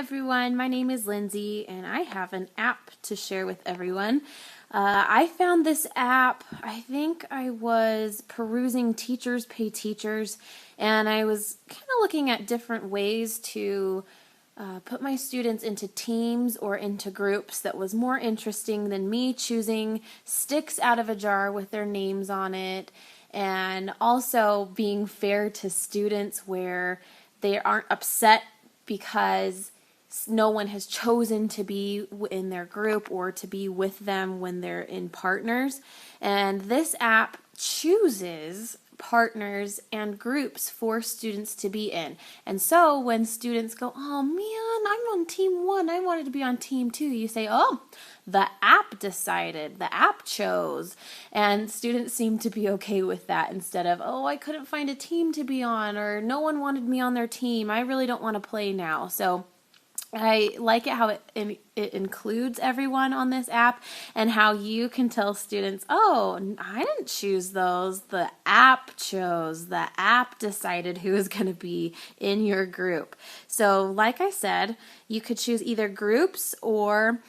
everyone, my name is Lindsay and I have an app to share with everyone. I found this app, I think I was perusing Teachers Pay Teachers, and I was kind of looking at different ways to put my students into teams or into groups that was more interesting than me choosing sticks out of a jar with their names on it, and also being fair to students where they aren't upset because no one has chosen to be in their group or to be with them when they're in partners. And this app chooses partners and groups for students to be in. And so when students go, oh man, I'm on team 1, I wanted to be on team 2, you say, oh, the app decided, the app chose. And students seem to be okay with that instead of, oh, I couldn't find a team to be on, or no one wanted me on their team, I really don't want to play now. So I like it how it includes everyone on this app, and how you can tell students, oh, I didn't choose those, the app chose, the app decided who is going to be in your group. So like I said, you could choose either groups or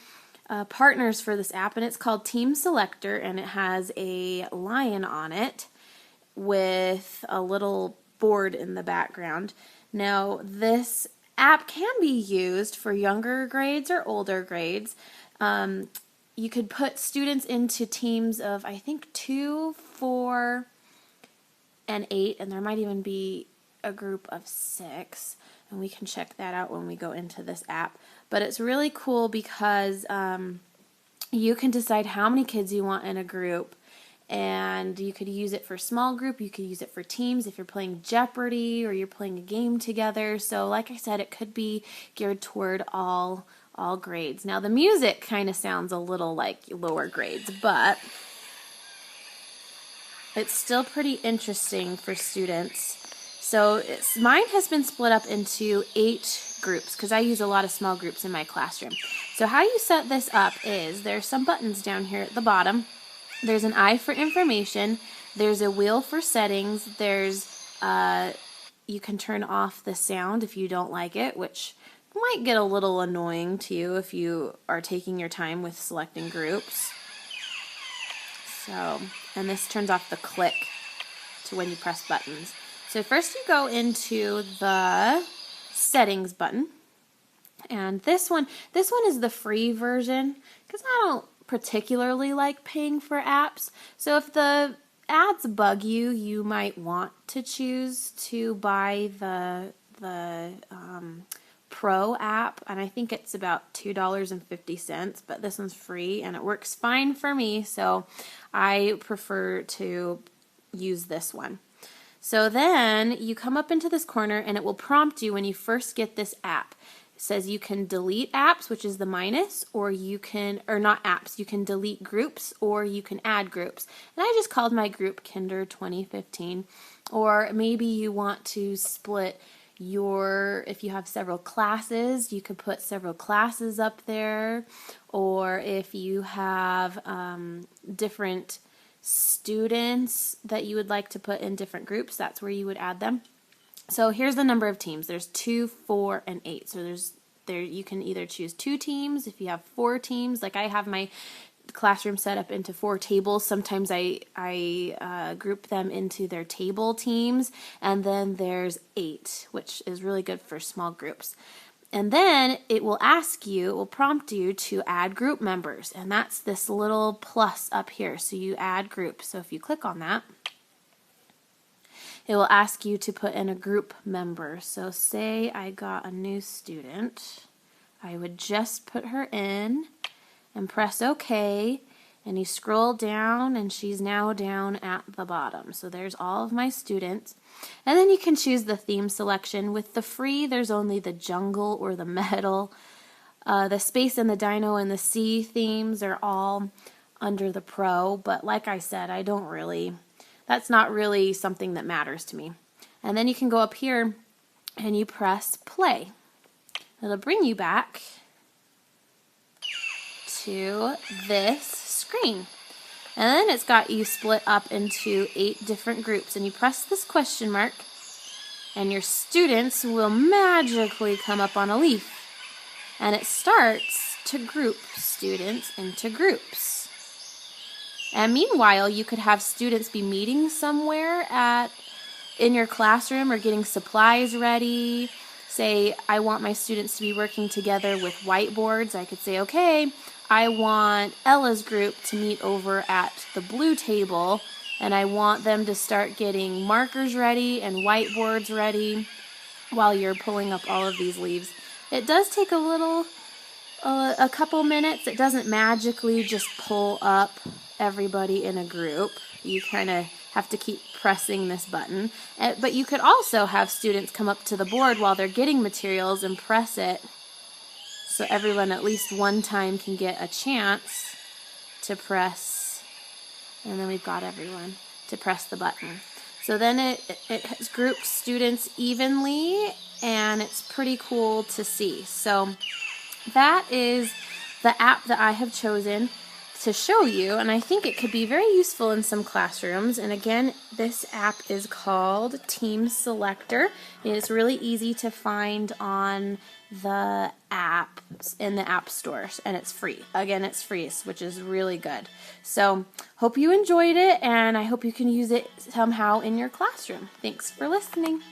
partners for this app, and it's called Team Selector, and it has a lion on it with a little board in the background. Now this app can be used for younger grades or older grades. You could put students into teams of, I think, 2, 4, and 8, and there might even be a group of 6, and we can check that out when we go into this app. But it's really cool because you can decide how many kids you want in a group, and you could use it for small group, you could use it for teams if you're playing Jeopardy or you're playing a game together. So like I said, it could be geared toward all grades. Now the music kind of sounds a little like lower grades, but it's still pretty interesting for students. So mine has been split up into 8 groups because I use a lot of small groups in my classroom. So how you set this up is there's some buttons down here at the bottom. There's an eye for information, there's a wheel for settings, there's you can turn off the sound if you don't like it, which might get a little annoying to you if you are taking your time with selecting groups. So, and this turns off the click to when you press buttons. So first you go into the settings button, and this one is the free version because I don't particularly like paying for apps. So if the ads bug you, you might want to choose to buy the Pro app, and I think it's about $2.50, but this one's free and it works fine for me, so I prefer to use this one. So then you come up into this corner and it will prompt you when you first get this app. Says you can delete apps, which is the minus, or you can, or not apps, you can delete groups or you can add groups. And I just called my group Kinder 2015. Or maybe you want to split your, if you have several classes, you could put several classes up there. Or if you have different students that you would like to put in different groups, that's where you would add them. So here's the number of teams. There's 2, 4, and 8. So you can either choose 2 teams if you have 4 teams. Like I have my classroom set up into 4 tables. Sometimes I group them into their table teams. And then there's 8, which is really good for small groups. And then it will prompt you to add group members. And that's this little plus up here. So you add groups. So if you click on that, it will ask you to put in a group member. So say I got a new student, I would just put her in and press OK, and you scroll down and she's now down at the bottom. So there's all of my students. And then you can choose the theme selection. With the free, there's only the jungle or the metal. The space and the dino and the sea themes are all under the pro, but like I said, that's not really something that matters to me. And then you can go up here and you press play. It'll bring you back to this screen. And then it's got you split up into 8 different groups, and you press this question mark and your students will magically come up on a leaf. and it starts to group students into groups. And meanwhile, you could have students be meeting somewhere in your classroom or getting supplies ready. Say, I want my students to be working together with whiteboards. I could say, okay, I want Ella's group to meet over at the blue table, and I want them to start getting markers ready and whiteboards ready while you're pulling up all of these leaves. It does take a couple minutes. It doesn't magically just pull up everybody in a group. You kind of have to keep pressing this button. But you could also have students come up to the board while they're getting materials and press it, so everyone at least one time can get a chance to press, and then we've got everyone to press the button. So then it has grouped students evenly, and it's pretty cool to see. So that is the app that I have chosen to show you, and I think it could be very useful in some classrooms. And again, this app is called Team Selector. It's really easy to find on the apps in the app stores, and it's free. Again, it's free, which is really good. So hope you enjoyed it, and I hope you can use it somehow in your classroom. Thanks for listening.